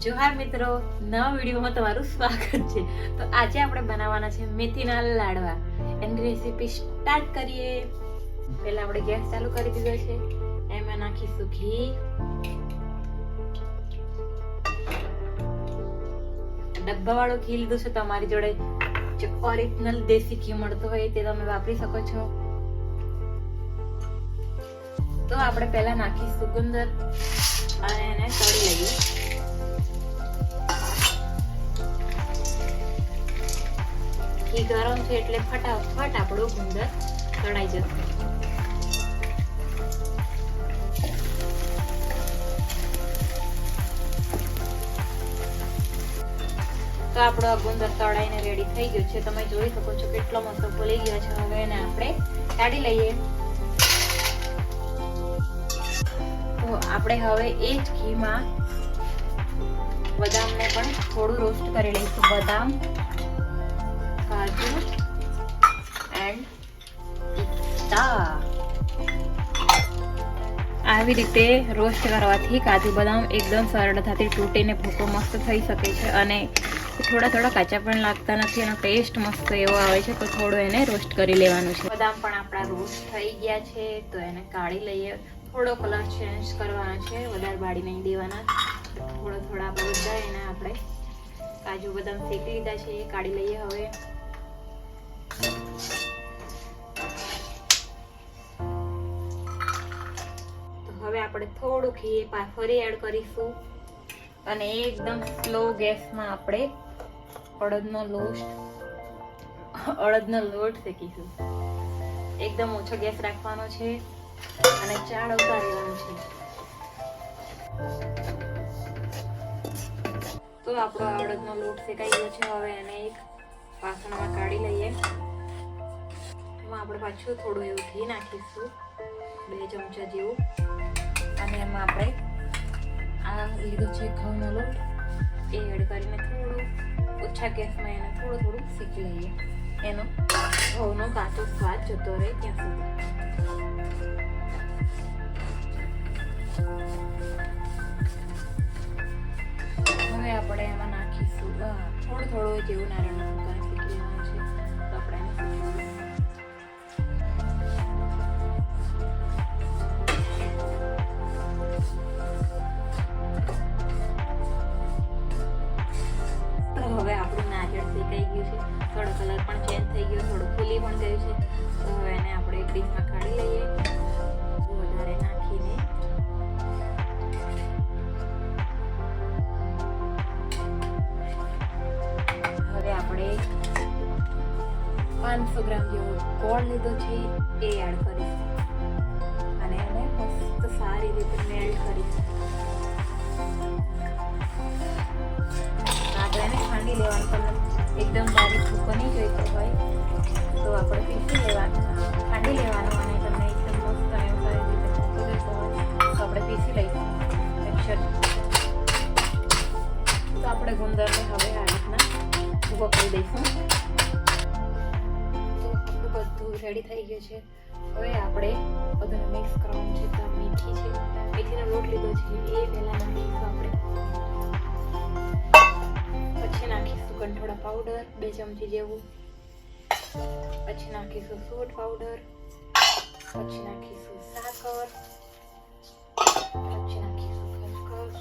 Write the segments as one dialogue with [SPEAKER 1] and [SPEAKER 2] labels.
[SPEAKER 1] જોહાર મિત્રો, નવા વિડીયોમાં તમારું સ્વાગત છે. તો આજે આપણે બનાવવાના છે મેથીના લાડવા. એની રેસીપી સ્ટાર્ટ કરીએ. પહેલા આપણે ગેસ ચાલુ કરી દીધો છે. એમાં નાખીશું ઘી, ડબ્બાવાળું ઘી લીધું છે. તમારી જોડે જે ઓરિજિનલ દેશી ઘી મળતો હોય તે તમે વાપરી શકો છો. તો આપણે પહેલા નાખીશું ગુંદર અને એને તળી લઈએ. ઘી ગરમ છે એટલે ફટાફટ આપણું ગુંદર તળાઈ જશે. તો આપણો આ ગુંદર તળાઈને રેડી થઈ ગયો છે. તમે જોઈ શકો છો કેટલો મસ્ત ફૂલી ગયો છે. હવે એને આપણે કાઢી લઈએ. તો આપણે હવે એ જ ઘીમાં બદામને પણ થોડું રોસ્ટ કરી લઈશું. બદામ, કાજુ એન્ડ પિસ્તા. આવી રીતે રોસ્ટ કરવાથી કાજુ બદામ એકદમ સરળતાથી તૂટીને ભૂકો મસ્ત થઈ શકે છે અને થોડા કાચા પણ લાગતા નથી. એનો ટેસ્ટ મસ્ત એવો આવે છે. તો થોડું એને રોસ્ટ કરી લેવાનું છે. બદામ પણ આપણા રોસ્ટ થઈ ગયા છે. તો એને કાઢી લઈએ. થોડો કલર ચેન્જ કરવાનો છે, વધારે બાળી નહીં દેવાના. થોડા આપણે બધા એને આપણે કાજુ બદામ શેકી લીધા છે એ કાઢી લઈએ. હવે હવે આપણે થોડું ઘી ફરી એડ કરીશું અને એકદમ સ્લો ગેસમાં આપણે અડદનો લોટ શેકીશું. એકદમ ઓછો ગેસ રાખવાનો છે અને ચાળવતા રહેવાનું છે. તો આપણો અડદનો લોટ શેકાઈ ગયો છે. હવે એને એક વાસણમાં કાઢી લઈએ. એમાં આપણે પાછું થોડું એવું ઘી નાખીશું, 2 ચમચા જેવું. અને એમાં આપણે આ લીધો છે ઘઉંનો લોટ, એ એડ કરીને થોડું ઓછા ગેસમાં એને થોડું શેકી લઈએ. એનો ઘઉંનો કાચો સ્વાદ જતો રહે ત્યાં સુધી. હવે આપણે એમાં નાખીશું થોડું જેવું નારિયેળનું ફૂંકાને શેકી લેવાનું છે. તો આપણે એને હવે આપણું નારિયેળ શેકાઈ ગયું છે. થોડો કલર પણ ચેન્જ થઈ ગયો, થોડું ફૂલી પણ ગયું છે. તો હવે એને આપણે એક ડીશમાં કાઢી લઈએ. વધારે નાખીને હવે આપણે 500 ગ્રામ જેવો ગોળ લીધો છે એ એડ કરીશું અને એને મસ્ત સારી રીતે મેલ્ટ કરીશું. આપણે ખાંડી લેવાનું. પણ એકદમ બારીક ભૂકો નહીં જોઈતો હોય તો આપણે પીસી લેવાનું, ખાંડી લેવાનું. અને તમને એકદમ મસ્ત અને સારી રીતે ભૂકો જોઈતો હોય તો આપણે પીસી લઈશું મિક્સર. તો આપણે ગુંદરને હવે આ રીતના ભૂકો કરી દઈશું. તો આપણું બધું રેડી થઈ ગયું છે. હવે આપણે બધાને મિક્સ કરવાનું છે. તો મેથીનો લોટ લીધો છે એ પહેલાં નાખીશું આપણે. પછી નાખીશું કંઠોળા પાવડર 2 ચમચી જેવું. પછી નાખીશું સૂટ પાવડર. પછી નાખીશું સાકર. પછી નાખીશું ખસખસ.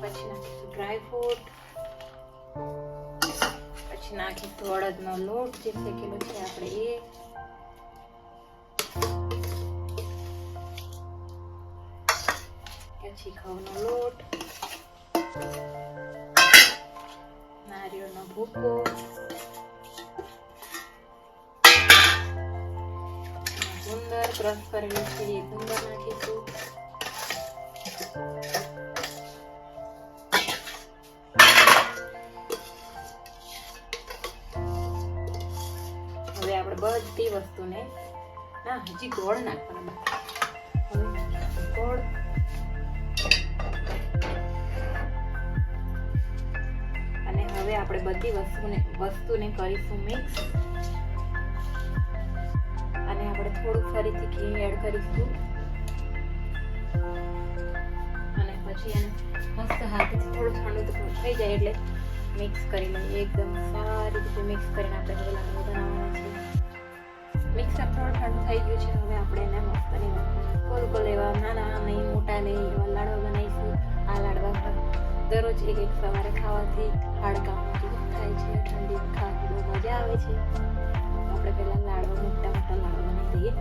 [SPEAKER 1] પછી નાખીશું ડ્રાયફ્રૂટ. પછી નાખીશું અડદનો લોટ જે શેકેલો છે આપણે એ. પછી ઘઉંનો લોટ, નારિયેળનો ભૂકો, ગુંદર ક્રશ કરેલું છે એ ગુંદર નાખીશું. હવે આપણે બધી વસ્તુને હજી ગોળ નાખવાનો. હવે ગોળ અને હવે આપણે બધી વસ્તુને કરીશું મિક્સ. અને આપણે થોડું ફરીથી ઘી એડ કરીશું અને પછી એને મસ્ત હાથેથી થોડું ઠંડુ થઈ જાય એટલે મિક્સ કરી લઈએ. એકદમ સારી રીતે મિક્સ કરીને આપણે હવે લાડવા બનાવવાના છે. મિક્સર થોડું ઠંડુ થઈ ગયું છે. હવે આપણે એને મસ્ત ગોલ ગોલ એવા નાના નહીં મોટા નહીં એવા લાડવા બનાવીશું. આ લાડવા દરરોજ એક સવારે ખાવાથી હાડકાં મજબૂત થાય છે. ઠંડી ખાવાથી બહુ મજા આવે છે. આપણે પહેલાં લાડવા મોટા મોટા લાડવા બનાવી દઈએ.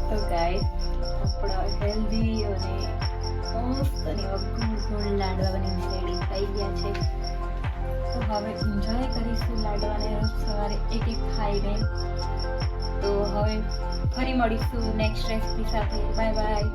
[SPEAKER 1] તો ગાઈસ આપણા હેલ્ધી અને મસ્ત અને ગોળ ગોળ લાડવા બનીને રેડી થઈ ગયા છે. તો હવે એન્જોય કરીશું લાડવાને રોજ સવારે એક ખાઈને. તો હવે ફરી મળીશું નેક્સ્ટ રેસીપી સાથે. Bye bye.